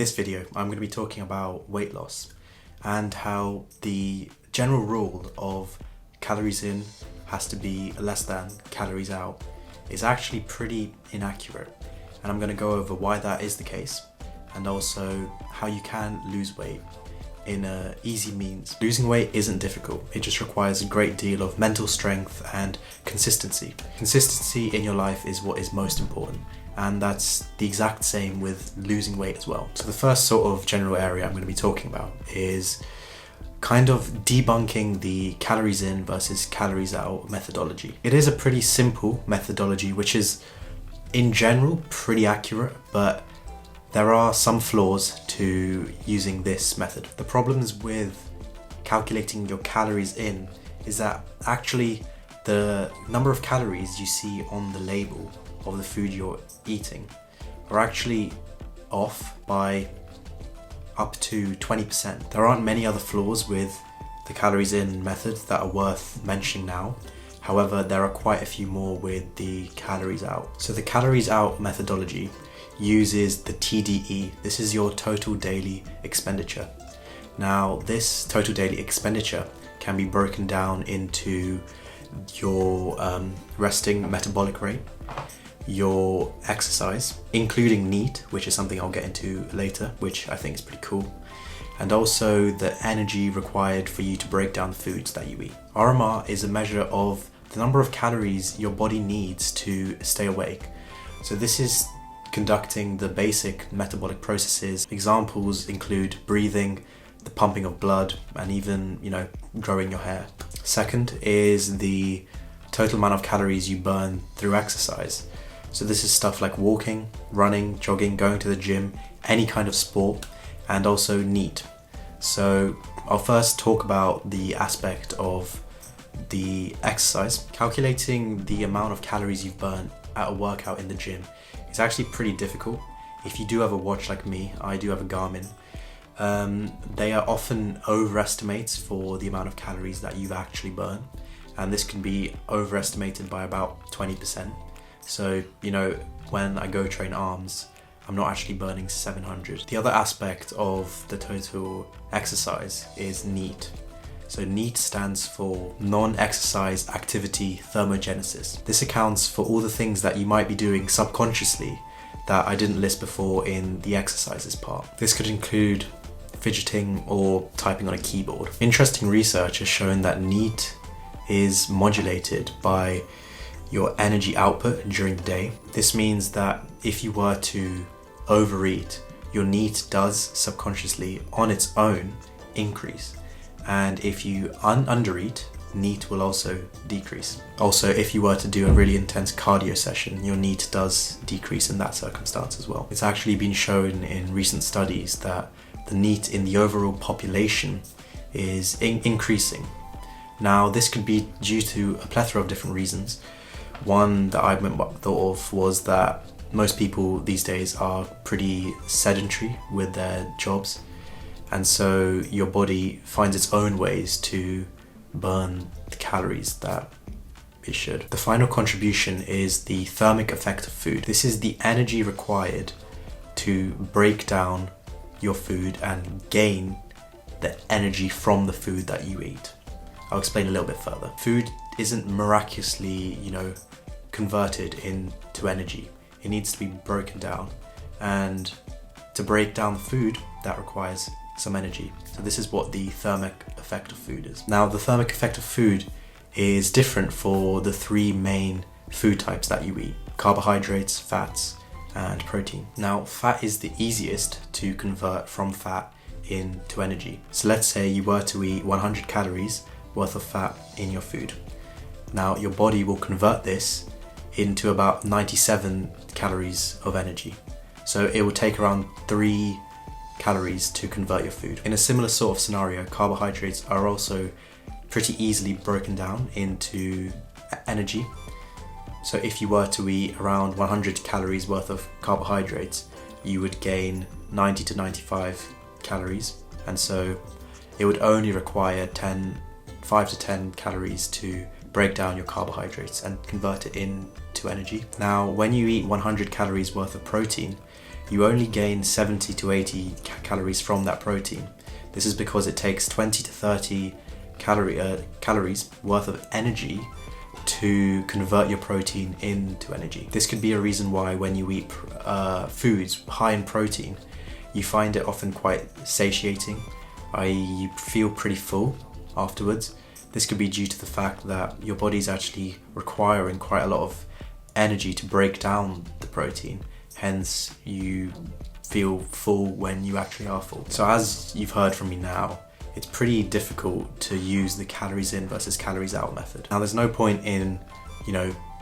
this video, I'm going to be talking about weight loss and how the general rule of calories in has to be less than calories out is actually pretty inaccurate. And I'm going to go over why that is the case and also how you can lose weight in easy means. Losing weight isn't difficult, it just requires a great deal of mental strength and consistency. Consistency in your life is what is most important, and that's the exact same with losing weight as well. So the first sort of general area I'm going to be talking about is kind of debunking the calories in versus calories out methodology. It is a pretty simple methodology which is in general pretty accurate, but there are some flaws to using this method. The problems with calculating your calories in is that actually the number of calories you see on the label of the food you're eating are actually off by up to 20%. There aren't many other flaws with the calories in method that are worth mentioning now. However, there are quite a few more with the calories out. So the calories out methodology uses the TDE. This is your total daily expenditure. Now, this total daily expenditure can be broken down into your resting metabolic rate, your exercise, including NEAT, which is something I'll get into later, which I think is pretty cool, and also the energy required for you to break down the foods that you eat. RMR is a measure of the number of calories your body needs to stay awake. So this is conducting the basic metabolic processes. Examples include breathing, the pumping of blood, and even, growing your hair. Second is the total amount of calories you burn through exercise. So this is stuff like walking, running, jogging, going to the gym, any kind of sport, and also NEAT. So I'll first talk about the aspect of the exercise. Calculating the amount of calories you've burned at a workout in the gym is actually pretty difficult. If you do have a watch like me, I do have a Garmin, they are often overestimates for the amount of calories that you've actually burned, and this can be overestimated by about 20%. So, when I go train arms, I'm not actually burning 700. The other aspect of the total exercise is NEAT. So NEAT stands for non-exercise activity thermogenesis. This accounts for all the things that you might be doing subconsciously that I didn't list before in the exercises part. This could include fidgeting or typing on a keyboard. Interesting research has shown that NEAT is modulated by your energy output during the day. This means that if you were to overeat, your NEAT does subconsciously on its own increase. And if you undereat, NEAT will also decrease. Also, if you were to do a really intense cardio session, your NEAT does decrease in that circumstance as well. It's actually been shown in recent studies that the NEAT in the overall population is increasing. Now, this could be due to a plethora of different reasons. One that I thought of was that most people these days are pretty sedentary with their jobs, and so your body finds its own ways to burn the calories that it should. The final contribution is the thermic effect of food. This is the energy required to break down your food and gain the energy from the food that you eat. I'll explain a little bit further. Food isn't miraculously, converted into energy. It needs to be broken down, and to break down the food, that requires some energy. So this is what the thermic effect of food is. Now, the thermic effect of food is different for the three main food types that you eat: carbohydrates, fats, and protein. Now, fat is the easiest to convert from fat into energy. So let's say you were to eat 100 calories worth of fat in your food. Now, your body will convert this into about 97 calories of energy. So it will take around 3 calories to convert your food. In a similar sort of scenario, carbohydrates are also pretty easily broken down into energy. So if you were to eat around 100 calories worth of carbohydrates, you would gain 90 to 95 calories. And so it would only require 5 to 10 calories to break down your carbohydrates and convert it into energy. Now, when you eat 100 calories worth of protein, you only gain 70 to 80 calories from that protein. This is because it takes 20 to 30 calories worth of energy to convert your protein into energy. This could be a reason why when you eat foods high in protein, you find it often quite satiating, i.e. you feel pretty full afterwards. This could be due to the fact that your body's actually requiring quite a lot of energy to break down the protein, hence you feel full when you actually are full. So as you've heard from me now, it's pretty difficult to use the calories in versus calories out method. Now there's no point in,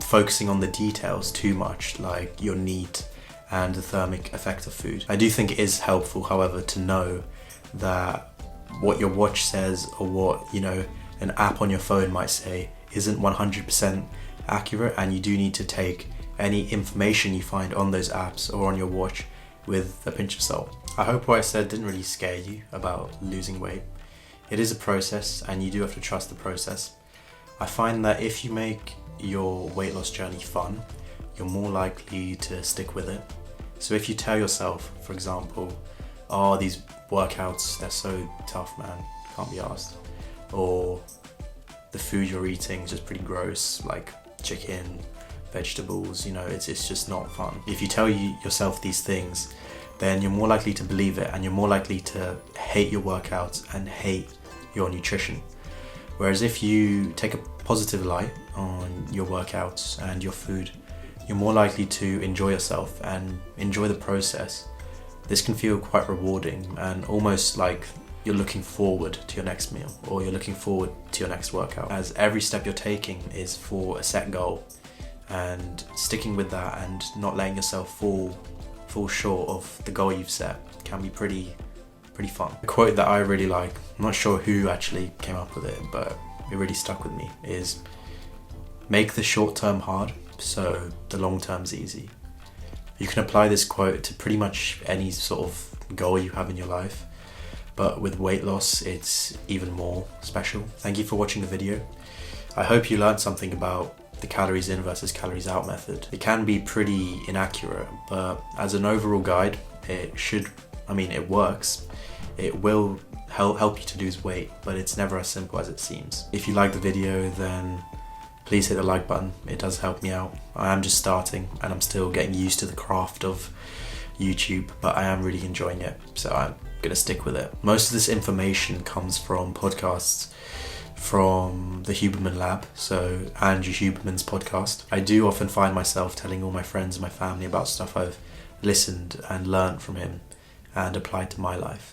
focusing on the details too much, like your NEAT and the thermic effect of food. I do think it is helpful, however, to know that what your watch says or what, an app on your phone might say isn't 100% accurate, and you do need to take any information you find on those apps or on your watch with a pinch of salt. I hope what I said didn't really scare you about losing weight. It is a process and you do have to trust the process. I find that if you make your weight loss journey fun, you're more likely to stick with it. So if you tell yourself, for example, oh, these workouts, they're so tough, man, can't be arsed. Or the food you're eating is just pretty gross, like chicken, vegetables, it's just not fun. If you tell yourself these things, then you're more likely to believe it, and you're more likely to hate your workouts and hate your nutrition. Whereas if you take a positive light on your workouts and your food, you're more likely to enjoy yourself and enjoy the process. This can feel quite rewarding and almost like you're looking forward to your next meal or you're looking forward to your next workout, as every step you're taking is for a set goal, and sticking with that and not letting yourself fall short of the goal you've set can be pretty fun. A quote that I really like, I'm not sure who actually came up with it, but it really stuck with me, is make the short term hard so the long term's easy. You can apply this quote to pretty much any sort of goal you have in your life, but with weight loss it's even more special. Thank you for watching the video. I hope you learned something about the calories in versus calories out method. It can be pretty inaccurate, but as an overall guide, it works. It will help you to lose weight, but it's never as simple as it seems. If you like the video, then please hit the like button. It does help me out. I am just starting and I'm still getting used to the craft of YouTube, but I am really enjoying it, so I'm gonna stick with it. Most of this information comes from podcasts from the Huberman Lab, so Andrew Huberman's podcast. I do often find myself telling all my friends and my family about stuff I've listened and learned from him and applied to my life.